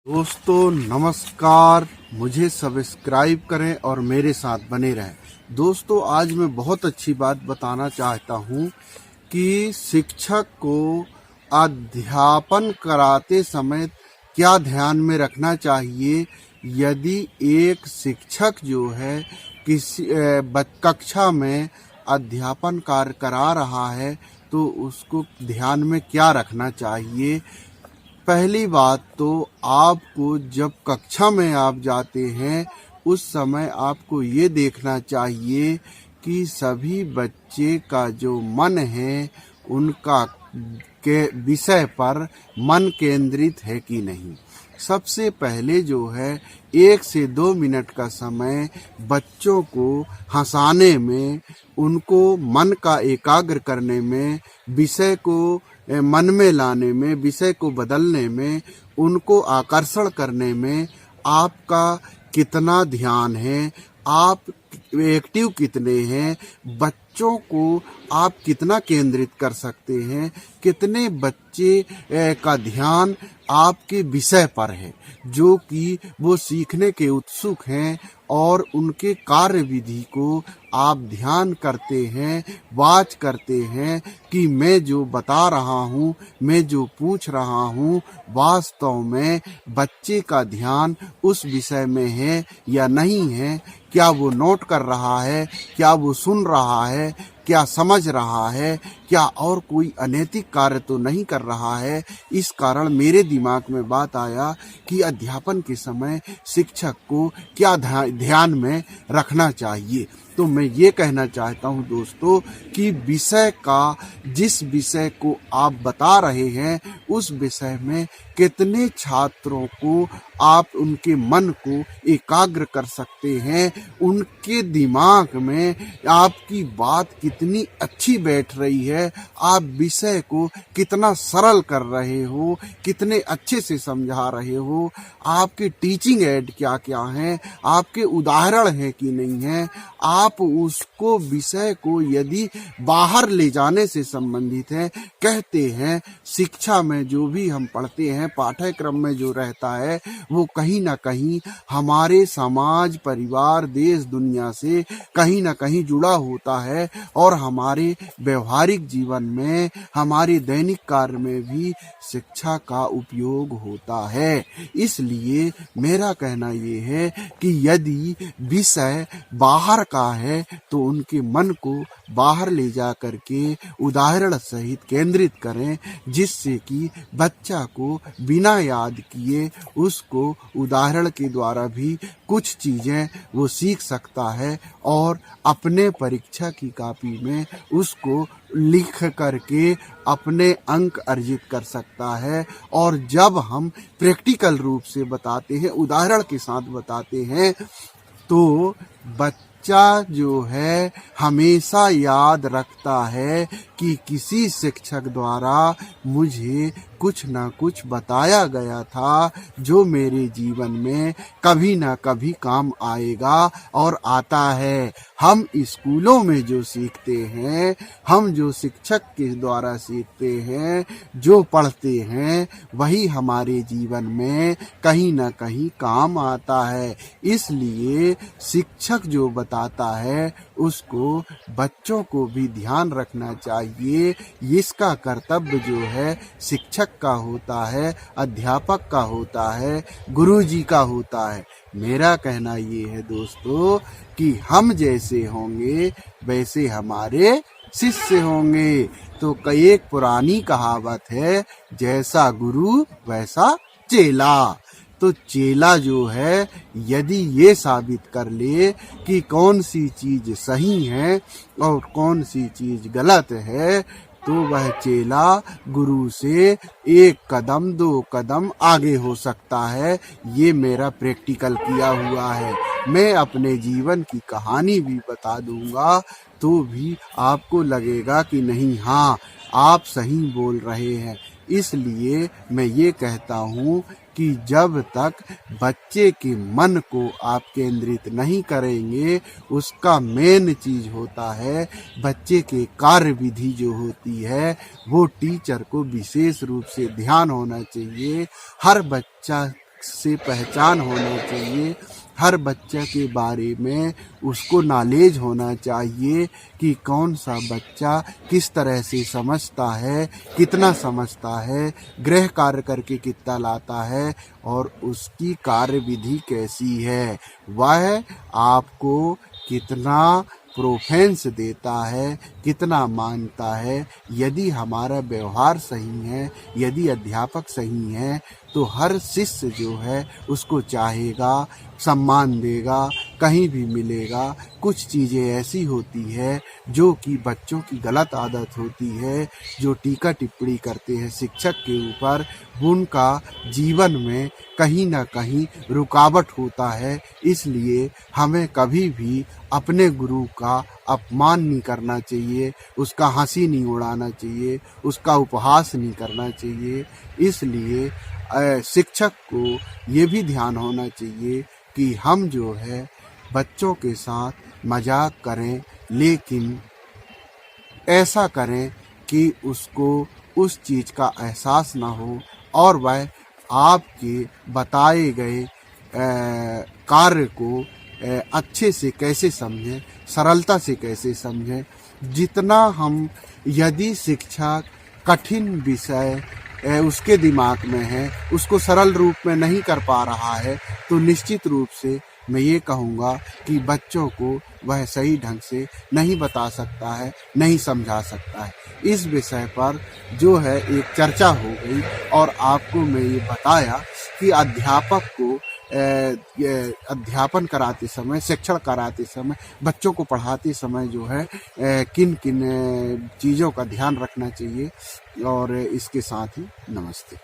दोस्तों नमस्कार। मुझे सब्सक्राइब करें और मेरे साथ बने रहें। दोस्तों आज मैं बहुत अच्छी बात बताना चाहता हूँ कि शिक्षक को अध्यापन कराते समय क्या ध्यान में रखना चाहिए। यदि एक शिक्षक जो है किसी कक्षा में अध्यापन कार्य करा रहा है तो उसको ध्यान में क्या रखना चाहिए। पहली बात तो आपको जब कक्षा में आप जाते हैं उस समय आपको ये देखना चाहिए कि सभी बच्चे का जो मन है उनका के विषय पर मन केंद्रित है कि नहीं। सबसे पहले जो है 1 से 2 मिनट का समय बच्चों को हंसाने में, उनको मन का एकाग्र करने में, विषय को मन में लाने में, विषय को बदलने में, उनको आकर्षण करने में आपका कितना ध्यान है, आप एक्टिव कितने हैं, बच्चों को आप कितना केंद्रित कर सकते हैं, कितने बच्चे का ध्यान आपके विषय पर है जो कि वो सीखने के उत्सुक हैं और उनके कार्य विधि को आप ध्यान करते हैं, वाच करते हैं कि मैं जो बता रहा हूँ, मैं जो पूछ रहा हूँ, वास्तव में बच्चे का ध्यान उस विषय में है या नहीं है। क्या वो नोट कर रहा है, क्या वो सुन रहा है, क्या समझ रहा है, क्या और कोई अनैतिक कार्य तो नहीं कर रहा है। इस कारण मेरे दिमाग में बात आया कि अध्यापन के समय शिक्षक को क्या ध्यान में रखना चाहिए। तो मैं ये कहना चाहता हूँ दोस्तों कि विषय का, जिस विषय को आप बता रहे हैं उस विषय में कितने छात्रों को आप उनके मन को एकाग्र कर सकते हैं, उनके दिमाग में आपकी बात कितनी अच्छी बैठ रही है, आप विषय को कितना सरल कर रहे हो, कितने अच्छे से समझा रहे हो, आपके टीचिंग एड क्या क्या हैं, आपके उदाहरण हैं कि नहीं हैं। आप उसको विषय को यदि बाहर ले जाने से संबंधित है, कहते हैं शिक्षा में जो भी हम पढ़ते हैं, पाठ्यक्रम में जो रहता है वो कहीं ना कहीं हमारे समाज, परिवार, देश, दुनिया से कहीं ना कहीं जुड़ा होता है और हमारे व्यवहारिक जीवन में, हमारे दैनिक कार्य में भी शिक्षा का उपयोग होता है। इसलिए मेरा कहना ये है कि यदि विषय बाहर का है तो उनके मन को बाहर ले जा करके उदाहरण सहित केंद्रित करें, जिससे कि बच्चा को बिना याद किए उसको उदाहरण के द्वारा भी कुछ चीजें वो सीख सकता है और अपने परीक्षा की कॉपी में उसको लिख करके अपने अंक अर्जित कर सकता है। और जब हम प्रैक्टिकल रूप से बताते हैं, उदाहरण के साथ बताते हैं, तो बच्चा जो है हमेशा याद रखता है कि किसी शिक्षक द्वारा मुझे कुछ ना कुछ बताया गया था जो मेरे जीवन में कभी ना कभी काम आएगा और आता है। हम स्कूलों में जो सीखते हैं, हम जो शिक्षक के द्वारा सीखते हैं, जो पढ़ते हैं, वही हमारे जीवन में कहीं ना कहीं काम आता है। इसलिए शिक्षक जो बताता है उसको बच्चों को भी ध्यान रखना चाहिए। इसका कर्तव्य जो है शिक्षक का होता है, अध्यापक का होता है, गुरुजी का होता है। मेरा कहना ये है दोस्तों कि हम जैसे होंगे वैसे हमारे शिष्य होंगे। तो कई एक पुरानी कहावत है, जैसा गुरु वैसा चेला। तो चेला जो है यदि ये साबित कर ले कि कौन सी चीज सही है और कौन सी चीज गलत है, तो वह चेला गुरु से 1 कदम 2 कदम आगे हो सकता है। ये मेरा प्रैक्टिकल किया हुआ है। मैं अपने जीवन की कहानी भी बता दूंगा तो भी आपको लगेगा कि नहीं, हाँ आप सही बोल रहे हैं। इसलिए मैं ये कहता हूँ कि जब तक बच्चे के मन को आप केंद्रित नहीं करेंगे, उसका मेन चीज होता है बच्चे के कार्य विधि जो होती है, वो टीचर को विशेष रूप से ध्यान होना चाहिए। हर बच्चा से पहचान होना चाहिए, हर बच्चे के बारे में उसको नॉलेज होना चाहिए कि कौन सा बच्चा किस तरह से समझता है, कितना समझता है, गृह कार्य करके कितना लाता है और उसकी कार्य विधि कैसी है, वह आपको कितना प्रोफेंस देता है, कितना मानता है। यदि हमारा व्यवहार सही है, यदि अध्यापक सही है, तो हर शिष्य जो है उसको चाहेगा, सम्मान देगा, कहीं भी मिलेगा। कुछ चीज़ें ऐसी होती है जो कि बच्चों की गलत आदत होती है, जो टीका टिप्पणी करते हैं शिक्षक के ऊपर, उनका जीवन में कहीं ना कहीं रुकावट होता है। इसलिए हमें कभी भी अपने गुरु का अपमान नहीं करना चाहिए, उसका हंसी नहीं उड़ाना चाहिए, उसका उपहास नहीं करना चाहिए। इसलिए शिक्षक को ये भी ध्यान होना चाहिए कि हम जो है बच्चों के साथ मजाक करें, लेकिन ऐसा करें कि उसको उस चीज़ का एहसास ना हो और वह आपके बताए गए कार्य को अच्छे से कैसे समझें, सरलता से कैसे समझें। जितना हम, यदि शिक्षक कठिन विषय उसके दिमाग में है, उसको सरल रूप में नहीं कर पा रहा है, तो निश्चित रूप से मैं ये कहूँगा कि बच्चों को वह सही ढंग से नहीं बता सकता है, नहीं समझा सकता है। इस विषय पर जो है एक चर्चा हो गई और आपको मैं ये बताया कि अध्यापक को अध्यापन कराते समय, शिक्षण कराते समय, बच्चों को पढ़ाते समय जो है किन किन चीज़ों का ध्यान रखना चाहिए। और इसके साथ ही नमस्ते।